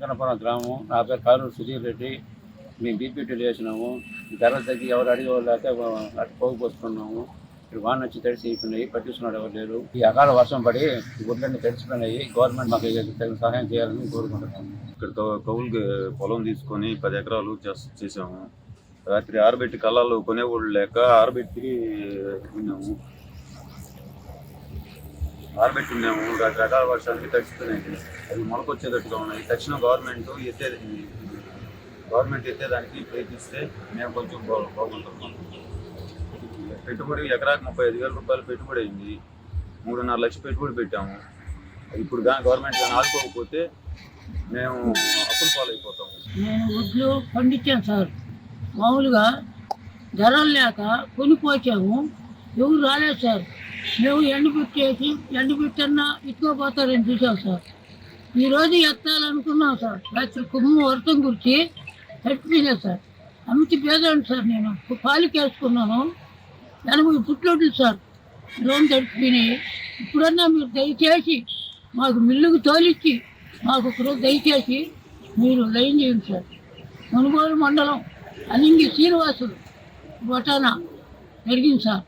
గణపురం గ్రామం. నా పేరు కారూరు సుధీర్ రెడ్డి. మేము బీపీటీలు వేసినాము. ధరలు తగ్గి ఎవరు అడిగేవాళ్ళు లేక అటు పోగుపోసుకున్నాము. ఇక్కడ వాన వచ్చి తడిసి అయిపోయినాయి, పట్టిస్తున్నాడు ఎవరు లేరు. ఈ అకాల వర్షం పడి గుడ్లన్నీ తడిసిపోయినాయి. గవర్నమెంట్ మాకు తగిన సహాయం చేయాలని కోరుకుంటున్నాము. ఇక్కడ కౌలుకి పొలం తీసుకొని 10 ఎకరాలు చేసాము. రాత్రి ఆరబెట్టి కళ్ళాలు కొనేవాళ్ళు లేక ఆరబెట్టి ఉన్నాము. రకరకాల వర్షానికి తడిసిపోయినాయి. అవి మొలకొచ్చేటట్టుగా ఉన్నాయి. తక్షణం గవర్నమెంట్ ఎత్తేదానికి ప్రయత్నిస్తే మేము కొంచెం బాగుంటున్నాం. పెట్టుబడి ఎకరాకి 35,000 రూపాయలు పెట్టుబడి అయింది. 3.5 లక్షలు పెట్టుబడి పెట్టాము. ఇప్పుడు కానీ గవర్నమెంట్ కానీ ఆదుకోకపోతే మేము అప్పుల పాలైపోతాము. నేను వడ్లు పండించాను సార్. మామూలుగా ధరలు లేక కొనిపోచాము. ఎవరు రాలేదు సార్. మేము ఎండబెట్టన్నా ఇట్టుకోపోతారని చూసాం సార్. ఈరోజు ఎత్తాలనుకున్నాం సార్. రాత్రి కుమ్ము వర్షం గురించి తడిపిపోయినాయి సార్. అమితి పేదండి సార్. నేను పాలికి వేసుకున్నాను. 80 పుట్లోడ్లు సార్. లోన్ తడిపిపోయినాయి. ఇప్పుడన్నా మీరు దయచేసి మాకు మిల్లుకు తోలిచ్చి మాకు ఒకరోజు దయచేసి మీరు లైన్ చేయండి సార్. మునుగోలు మండలం అనింగి శ్రీనివాసులు బొటానా జరిగింది సార్.